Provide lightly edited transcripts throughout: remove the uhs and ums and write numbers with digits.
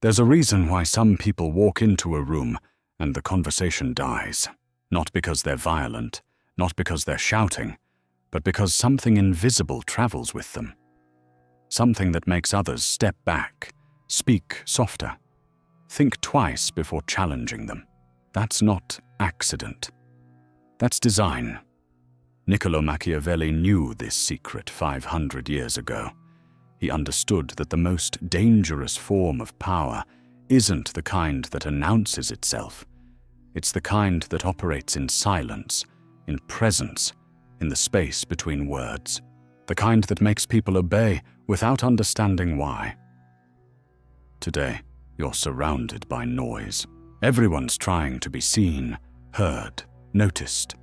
There's a reason why some people walk into a room and the conversation dies. Not because they're violent, not because they're shouting, but because something invisible travels with them. Something that makes others step back, speak softer, think twice before challenging them. That's not accident. That's design. Niccolo Machiavelli knew this secret 500 years ago. He understood that the most dangerous form of power isn't the kind that announces itself. It's the kind that operates in silence, in presence, in the space between words. The kind that makes people obey without understanding why. Today, you're surrounded by noise. Everyone's trying to be seen, heard, noticed.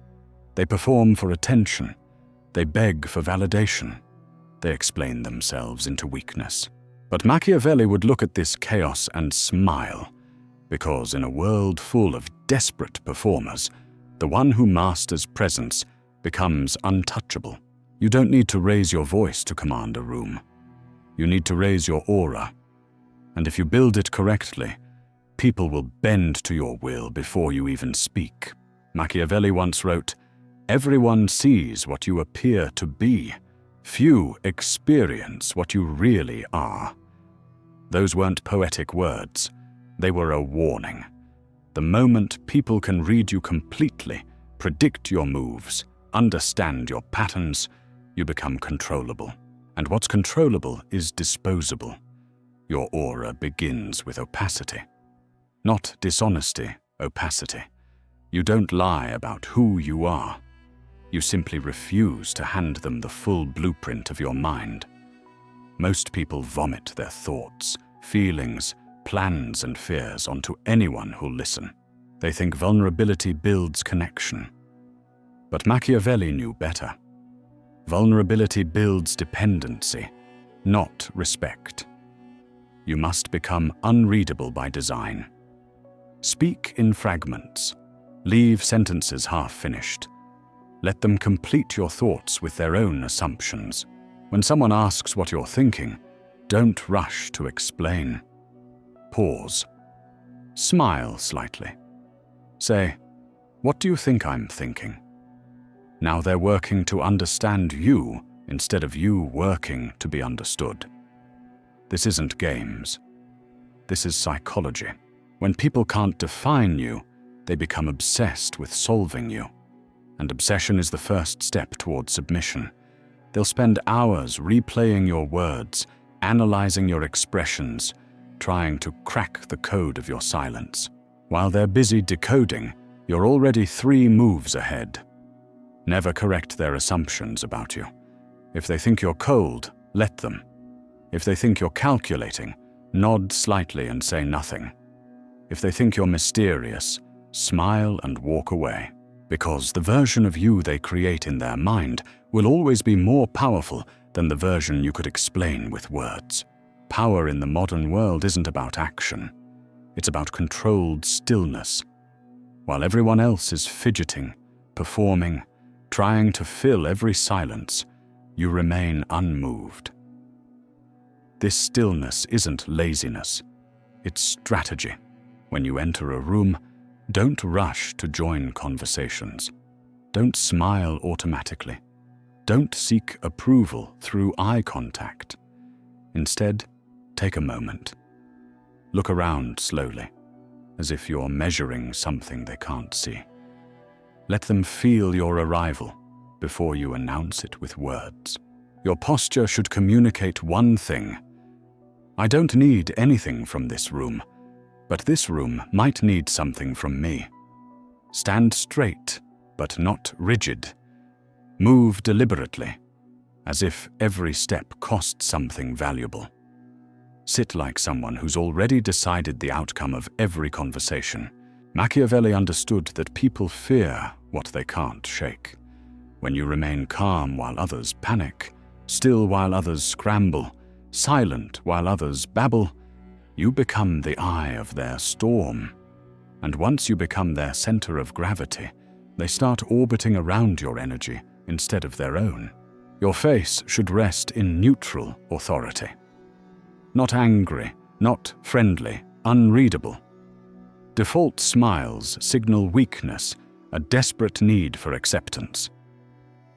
They perform for attention. They beg for validation. They explain themselves into weakness. But Machiavelli would look at this chaos and smile, because in a world full of desperate performers, the one who masters presence becomes untouchable. You don't need to raise your voice to command a room. You need to raise your aura. And if you build it correctly, people will bend to your will before you even speak. Machiavelli once wrote, "Everyone sees what you appear to be. Few experience what you really are." Those weren't poetic words. They were a warning. The moment people can read you completely, predict your moves, understand your patterns, you become controllable. And what's controllable is disposable. Your aura begins with opacity. Not dishonesty, opacity. You don't lie about who you are. You simply refuse to hand them the full blueprint of your mind. Most people vomit their thoughts, feelings, plans and fears onto anyone who'll listen. They think vulnerability builds connection. But Machiavelli knew better. Vulnerability builds dependency, not respect. You must become unreadable by design. Speak in fragments. Leave sentences half-finished. Let them complete your thoughts with their own assumptions. When someone asks what you're thinking, don't rush to explain. Pause. Smile slightly. Say, "What do you think I'm thinking?" Now they're working to understand you instead of you working to be understood. This isn't games. This is psychology. When people can't define you, they become obsessed with solving you. And obsession is the first step toward submission. They'll spend hours replaying your words, analyzing your expressions, trying to crack the code of your silence. While they're busy decoding, you're already 3 moves ahead. Never correct their assumptions about you. If they think you're cold, let them. If they think you're calculating, nod slightly and say nothing. If they think you're mysterious, smile and walk away. Because the version of you they create in their mind will always be more powerful than the version you could explain with words. Power in the modern world isn't about action. It's about controlled stillness. While everyone else is fidgeting, performing, trying to fill every silence, you remain unmoved. This stillness isn't laziness. It's strategy. When you enter a room, don't rush to join conversations. Don't smile automatically. Don't seek approval through eye contact. Instead, take a moment. Look around slowly, as if you're measuring something they can't see. Let them feel your arrival before you announce it with words. Your posture should communicate one thing. I don't need anything from this room, but this room might need something from me. Stand straight, but not rigid. Move deliberately, as if every step costs something valuable. Sit like someone who's already decided the outcome of every conversation. Machiavelli understood that people fear what they can't shake. When you remain calm while others panic, still while others scramble, silent while others babble, you become the eye of their storm. And once you become their center of gravity, they start orbiting around your energy instead of their own. Your face should rest in neutral authority. Not angry, not friendly, unreadable. Default smiles signal weakness, a desperate need for acceptance.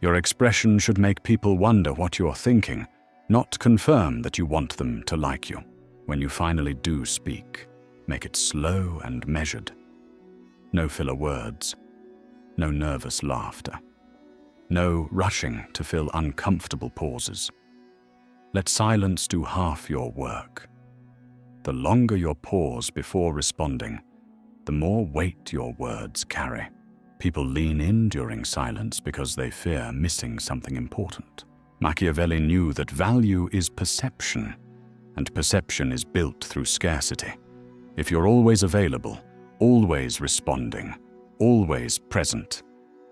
Your expression should make people wonder what you're thinking, not confirm that you want them to like you. When you finally do speak, make it slow and measured. No filler words, no nervous laughter, no rushing to fill uncomfortable pauses. Let silence do half your work. The longer your pause before responding, the more weight your words carry. People lean in during silence because they fear missing something important. Machiavelli knew that value is perception, and perception is built through scarcity. If you're always available, always responding, always present,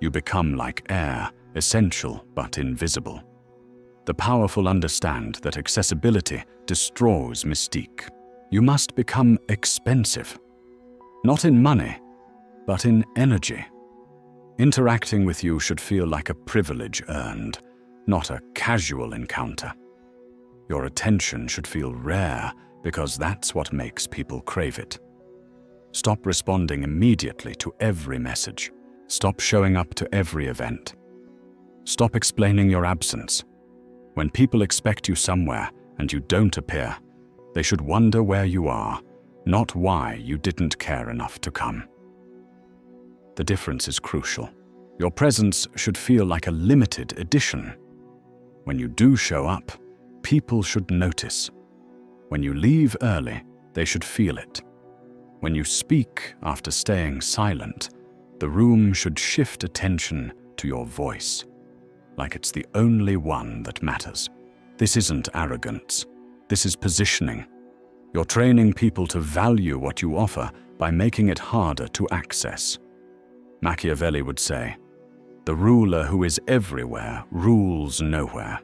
you become like air, essential but invisible. The powerful understand that accessibility destroys mystique. You must become expensive, not in money, but in energy. Interacting with you should feel like a privilege earned, not a casual encounter. Your attention should feel rare because that's what makes people crave it. Stop responding immediately to every message. Stop showing up to every event. Stop explaining your absence. When people expect you somewhere and you don't appear, they should wonder where you are, not why you didn't care enough to come. The difference is crucial. Your presence should feel like a limited edition. When you do show up, people should notice. When you leave early, they should feel it. When you speak after staying silent, the room should shift attention to your voice, like it's the only one that matters. This isn't arrogance. This is positioning. You're training people to value what you offer by making it harder to access. Machiavelli would say, "The ruler who is everywhere rules nowhere."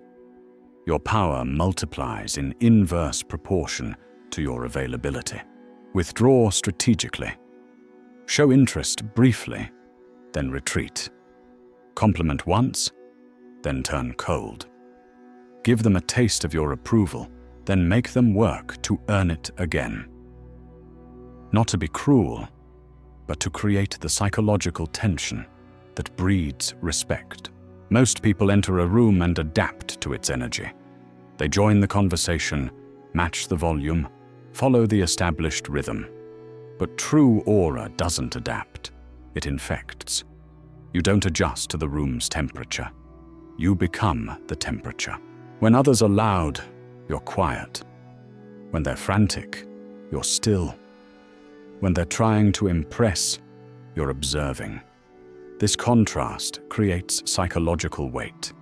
Your power multiplies in inverse proportion to your availability. Withdraw strategically. Show interest briefly, then retreat. Compliment once, then turn cold. Give them a taste of your approval, then make them work to earn it again. Not to be cruel, but to create the psychological tension that breeds respect. Most people enter a room and adapt to its energy. They join the conversation, match the volume, follow the established rhythm. But true aura doesn't adapt. It infects. You don't adjust to the room's temperature. You become the temperature. When others are loud, you're quiet. When they're frantic, you're still. When they're trying to impress, you're observing. This contrast creates psychological weight.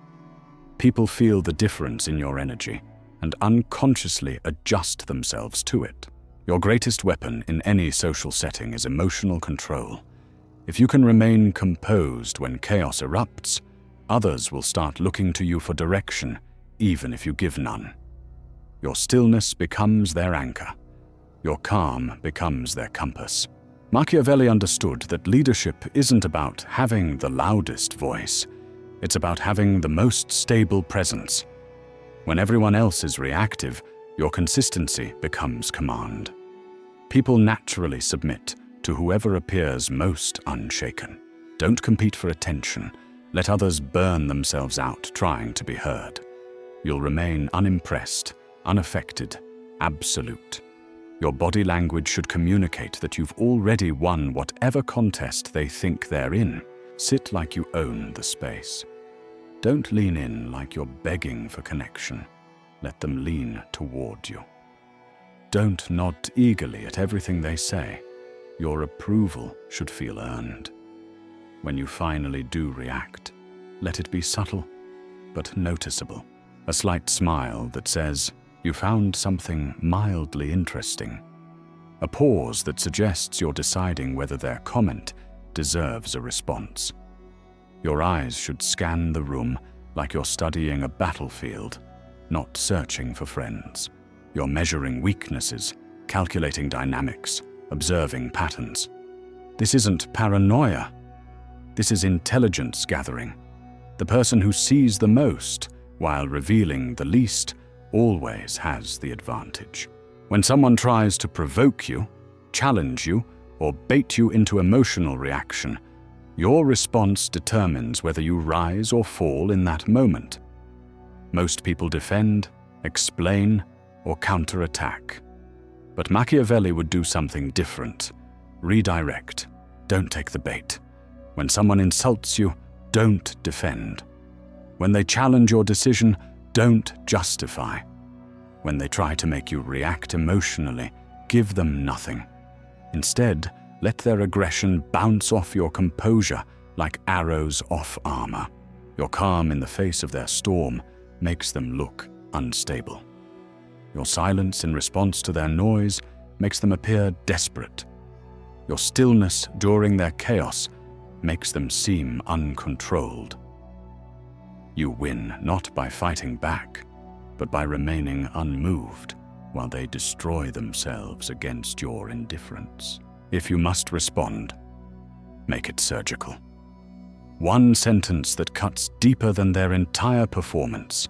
People feel the difference in your energy and unconsciously adjust themselves to it. Your greatest weapon in any social setting is emotional control. If you can remain composed when chaos erupts, others will start looking to you for direction, even if you give none. Your stillness becomes their anchor. Your calm becomes their compass. Machiavelli understood that leadership isn't about having the loudest voice. It's about having the most stable presence. When everyone else is reactive, your consistency becomes command. People naturally submit to whoever appears most unshaken. Don't compete for attention. Let others burn themselves out trying to be heard. You'll remain unimpressed, unaffected, absolute. Your body language should communicate that you've already won whatever contest they think they're in. Sit like you own the space. Don't lean in like you're begging for connection. Let them lean toward you. Don't nod eagerly at everything they say. Your approval should feel earned. When you finally do react, let it be subtle but noticeable. A slight smile that says, "You found something mildly interesting." A pause that suggests you're deciding whether their comment deserves a response. Your eyes should scan the room like you're studying a battlefield, not searching for friends. You're measuring weaknesses, calculating dynamics, observing patterns. This isn't paranoia. This is intelligence gathering. The person who sees the most while revealing the least always has the advantage. When someone tries to provoke you, challenge you, or bait you into emotional reaction, your response determines whether you rise or fall in that moment. Most people defend, explain, or counterattack. But Machiavelli would do something different. Redirect. Don't take the bait. When someone insults you, don't defend. When they challenge your decision, don't justify. When they try to make you react emotionally, give them nothing. Instead, let their aggression bounce off your composure like arrows off armor. Your calm in the face of their storm makes them look unstable. Your silence in response to their noise makes them appear desperate. Your stillness during their chaos makes them seem uncontrolled. You win not by fighting back, but by remaining unmoved while they destroy themselves against your indifference. If you must respond, make it surgical. One sentence that cuts deeper than their entire performance.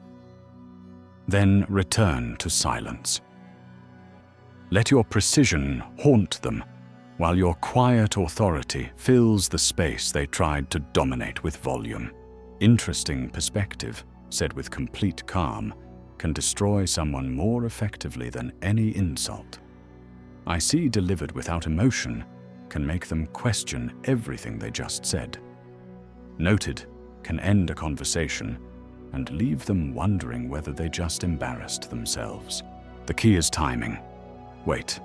Then return to silence. Let your precision haunt them while your quiet authority fills the space they tried to dominate with volume. Interesting perspective, said with complete calm, can destroy someone more effectively than any insult. I see delivered without emotion can make them question everything they just said. Noted can end a conversation and leave them wondering whether they just embarrassed themselves. The key is timing. Wait.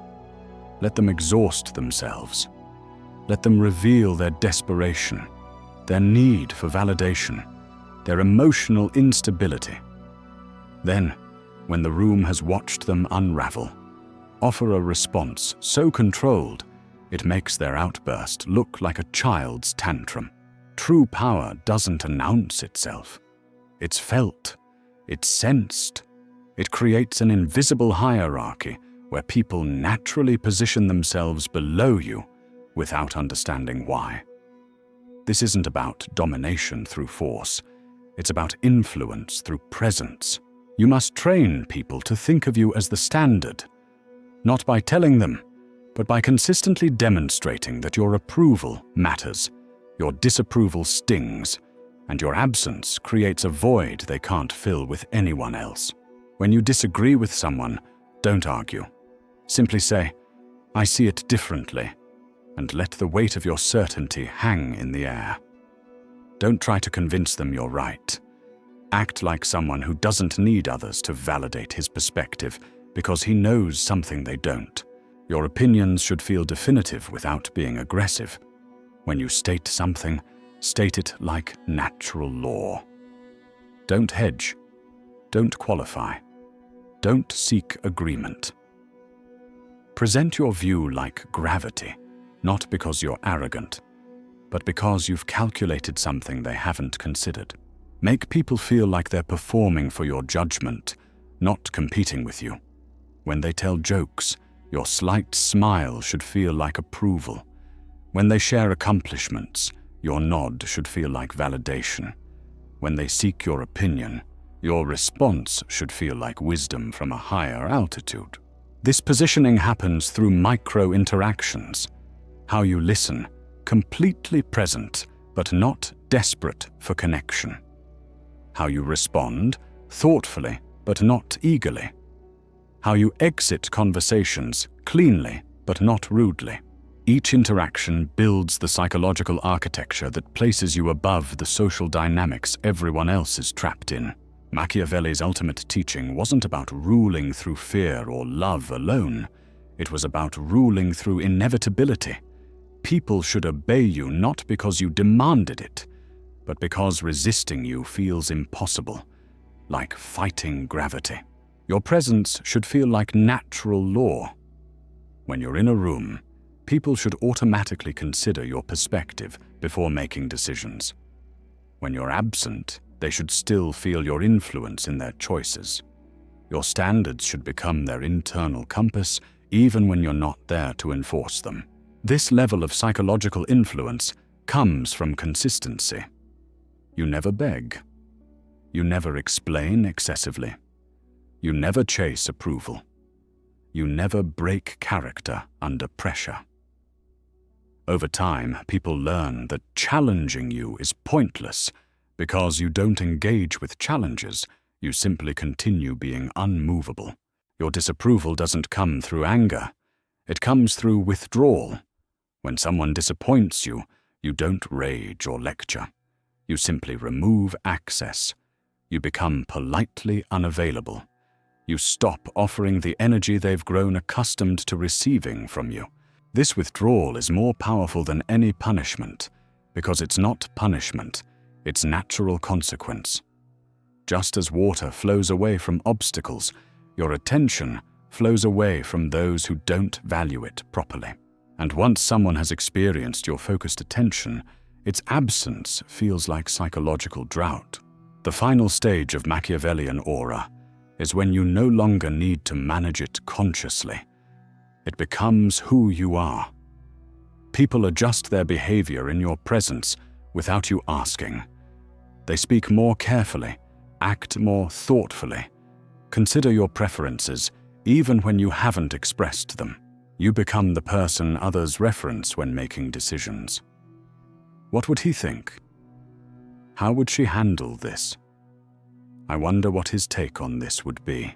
Let them exhaust themselves. Let them reveal their desperation, their need for validation, their emotional instability. Then, when the room has watched them unravel, offer a response so controlled it makes their outburst look like a child's tantrum. True power doesn't announce itself. It's felt, it's sensed. It creates an invisible hierarchy where people naturally position themselves below you without understanding why. This isn't about domination through force. It's about influence through presence. You must train people to think of you as the standard, not by telling them, but by consistently demonstrating that your approval matters, your disapproval stings, and your absence creates a void they can't fill with anyone else. When you disagree with someone, don't argue. Simply say, "I see it differently," and let the weight of your certainty hang in the air. Don't try to convince them you're right. Act like someone who doesn't need others to validate his perspective because he knows something they don't. Your opinions should feel definitive without being aggressive. When you state something, state it like natural law. Don't hedge. Don't qualify. Don't seek agreement. Present your view like gravity, not because you're arrogant, but because you've calculated something they haven't considered. Make people feel like they're performing for your judgment, not competing with you. When they tell jokes, your slight smile should feel like approval. When they share accomplishments, your nod should feel like validation. When they seek your opinion, your response should feel like wisdom from a higher altitude. This positioning happens through micro-interactions. How you listen, completely present, but not desperate for connection. How you respond, thoughtfully, but not eagerly. How you exit conversations, cleanly, but not rudely. Each interaction builds the psychological architecture that places you above the social dynamics everyone else is trapped in. Machiavelli's ultimate teaching wasn't about ruling through fear or love alone. It was about ruling through inevitability. People should obey you not because you demanded it, but because resisting you feels impossible, like fighting gravity. Your presence should feel like natural law. When you're in a room, people should automatically consider your perspective before making decisions. When you're absent, they should still feel your influence in their choices. Your standards should become their internal compass, even when you're not there to enforce them. This level of psychological influence comes from consistency. You never beg. You never explain excessively. You never chase approval. you never break character under pressure. Over time, people learn that challenging you is pointless because you don't engage with challenges, you simply continue being unmovable. Your disapproval doesn't come through anger, it comes through withdrawal. When someone disappoints you, you don't rage or lecture. You simply remove access. You become politely unavailable. You stop offering the energy they've grown accustomed to receiving from you. This withdrawal is more powerful than any punishment, because it's not punishment, it's natural consequence. Just as water flows away from obstacles, your attention flows away from those who don't value it properly. And once someone has experienced your focused attention, its absence feels like psychological drought. The final stage of Machiavellian aura is when you no longer need to manage it consciously. It becomes who you are. People adjust their behavior in your presence without you asking. They speak more carefully, act more thoughtfully, consider your preferences even when you haven't expressed them. You become the person others reference when making decisions. What would he think? How would she handle this? I wonder what his take on this would be.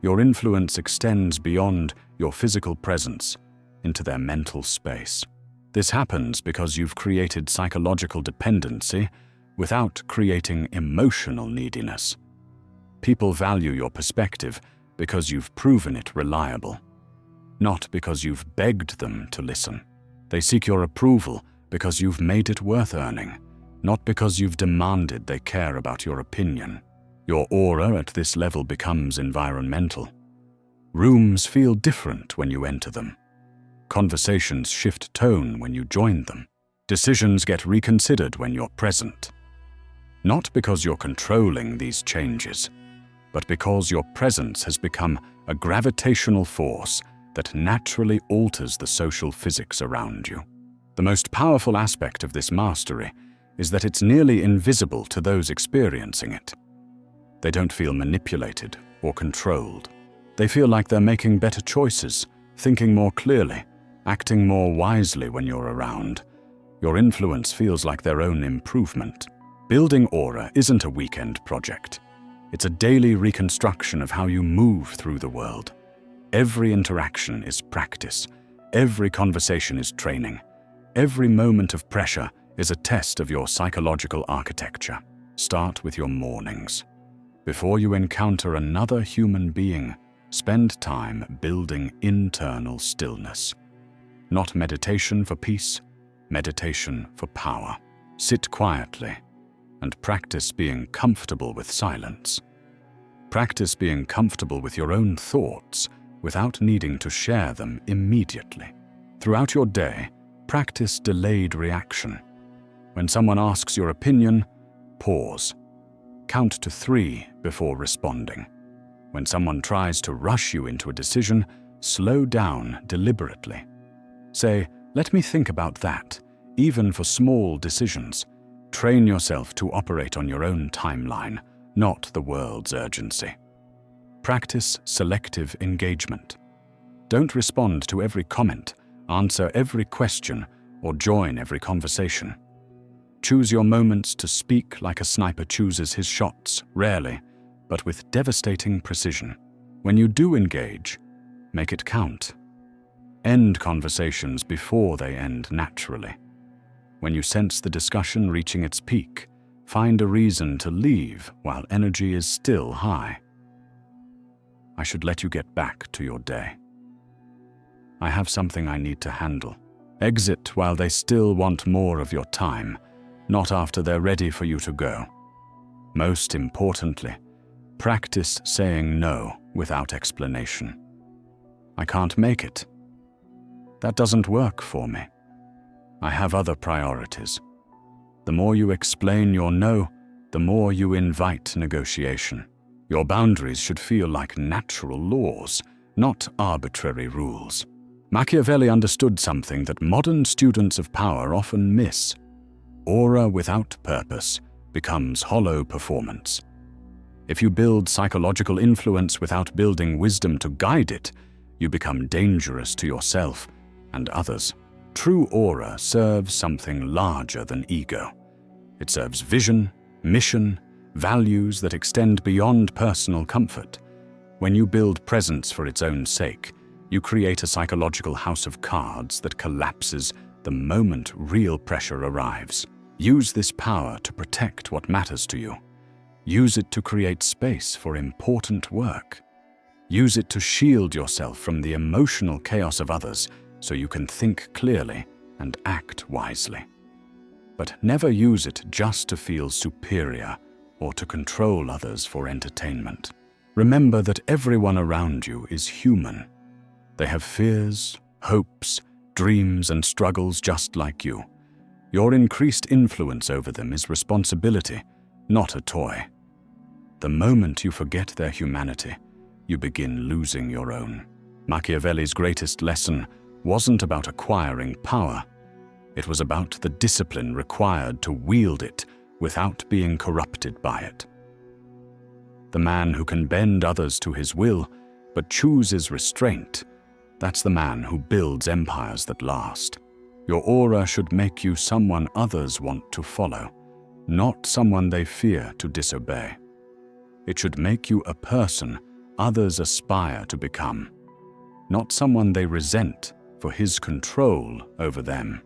Your influence extends beyond your physical presence into their mental space. This happens because you've created psychological dependency without creating emotional neediness. People value your perspective because you've proven it reliable, not because you've begged them to listen. They seek your approval because you've made it worth earning, not because you've demanded they care about your opinion. Your aura at this level becomes environmental. Rooms feel different when you enter them. Conversations shift tone when you join them. Decisions get reconsidered when you're present. Not because you're controlling these changes, but because your presence has become a gravitational force that naturally alters the social physics around you. The most powerful aspect of this mastery is that it's nearly invisible to those experiencing it. They don't feel manipulated or controlled. They feel like they're making better choices, thinking more clearly, acting more wisely when you're around. Your influence feels like their own improvement. Building aura isn't a weekend project. It's a daily reconstruction of how you move through the world. Every interaction is practice. Every conversation is training. Every moment of pressure is a test of your psychological architecture. Start with your mornings. Before you encounter another human being, spend time building internal stillness. Not meditation for peace, meditation for power. Sit quietly and practice being comfortable with silence. Practice being comfortable with your own thoughts without needing to share them immediately. Throughout your day, practice delayed reaction. When someone asks your opinion, pause. Count to 3 before responding. When someone tries to rush you into a decision, slow down deliberately. Say, "Let me think about that," even for small decisions. Train yourself to operate on your own timeline, not the world's urgency. Practice selective engagement. Don't respond to every comment, answer every question, or join every conversation. Choose your moments to speak like a sniper chooses his shots, rarely, but with devastating precision. When you do engage, make it count. End conversations before they end naturally. When you sense the discussion reaching its peak, find a reason to leave while energy is still high. I should let you get back to your day. I have something I need to handle. Exit while they still want more of your time, not after they're ready for you to go. Most importantly, practice saying no without explanation. I can't make it. That doesn't work for me. I have other priorities. The more you explain your no, the more you invite negotiation. Your boundaries should feel like natural laws, not arbitrary rules. Machiavelli understood something that modern students of power often miss. Aura without purpose becomes hollow performance. If you build psychological influence without building wisdom to guide it, you become dangerous to yourself and others. True aura serves something larger than ego. It serves vision, mission, values that extend beyond personal comfort. When you build presence for its own sake, you create a psychological house of cards that collapses the moment real pressure arrives. Use this power to protect what matters to you. Use it to create space for important work. Use it to shield yourself from the emotional chaos of others so you can think clearly and act wisely. But never use it just to feel superior or to control others for entertainment. Remember that everyone around you is human. They have fears, hopes, dreams, and struggles just like you. Your increased influence over them is responsibility, not a toy. The moment you forget their humanity, you begin losing your own. Machiavelli's greatest lesson wasn't about acquiring power. It was about the discipline required to wield it without being corrupted by it. The man who can bend others to his will, but chooses restraint, that's the man who builds empires that last. Your aura should make you someone others want to follow, not someone they fear to disobey. It should make you a person others aspire to become, not someone they resent for his control over them.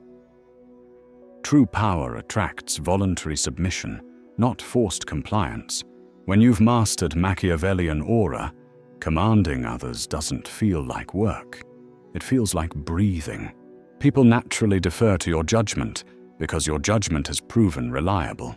True power attracts voluntary submission, not forced compliance. When you've mastered Machiavellian aura, commanding others doesn't feel like work. It feels like breathing. People naturally defer to your judgment because your judgment has proven reliable.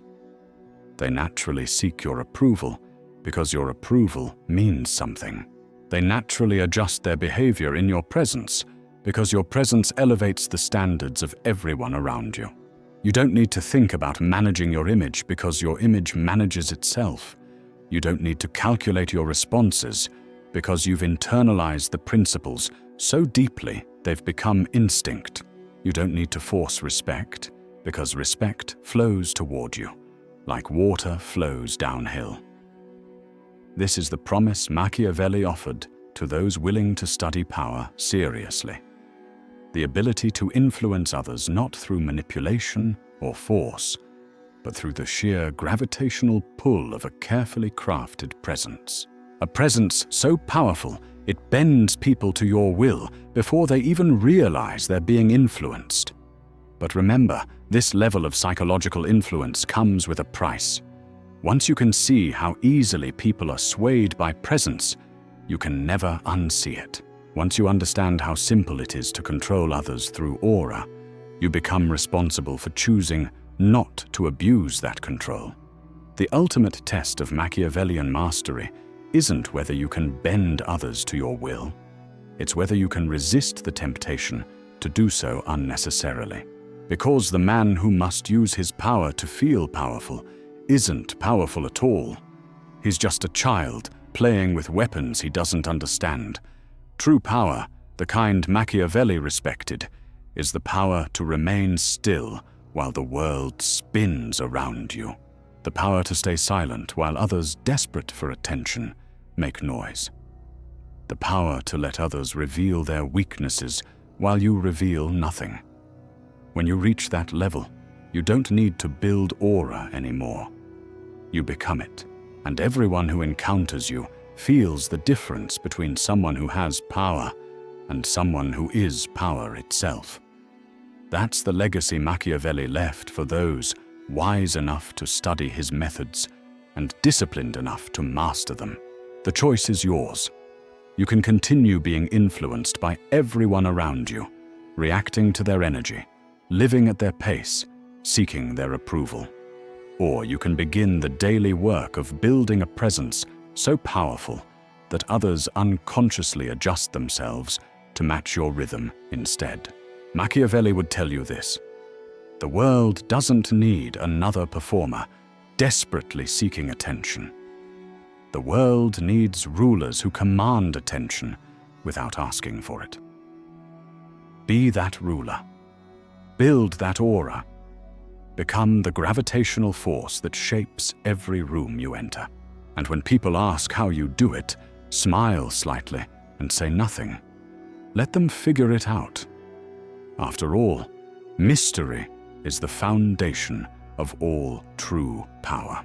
They naturally seek your approval because your approval means something. They naturally adjust their behavior in your presence because your presence elevates the standards of everyone around you. You don't need to think about managing your image because your image manages itself. You don't need to calculate your responses because you've internalized the principles so deeply they've become instinct. You don't need to force respect because respect flows toward you, like water flows downhill. This is the promise Machiavelli offered to those willing to study power seriously. The ability to influence others not through manipulation or force, but through the sheer gravitational pull of a carefully crafted presence. A presence so powerful it bends people to your will before they even realize they're being influenced. But remember, this level of psychological influence comes with a price. Once you can see how easily people are swayed by presence, you can never unsee it. Once you understand how simple it is to control others through aura, you become responsible for choosing not to abuse that control. The ultimate test of Machiavellian mastery isn't whether you can bend others to your will. It's whether you can resist the temptation to do so unnecessarily. Because the man who must use his power to feel powerful isn't powerful at all. He's just a child playing with weapons he doesn't understand. True power, the kind Machiavelli respected, is the power to remain still while the world spins around you. The power to stay silent while others, desperate for attention, make noise. The power to let others reveal their weaknesses while you reveal nothing. When you reach that level, you don't need to build aura anymore. You become it, and everyone who encounters you feels the difference between someone who has power and someone who is power itself. That's the legacy Machiavelli left for those wise enough to study his methods and disciplined enough to master them. The choice is yours. You can continue being influenced by everyone around you, reacting to their energy, living at their pace, seeking their approval. Or you can begin the daily work of building a presence so powerful that others unconsciously adjust themselves to match your rhythm instead. Machiavelli would tell you this: the world doesn't need another performer desperately seeking attention. The world needs rulers who command attention without asking for it. Be that ruler. Build that aura. Become the gravitational force that shapes every room you enter. And when people ask how you do it, smile slightly and say nothing. Let them figure it out. After all, mystery is the foundation of all true power.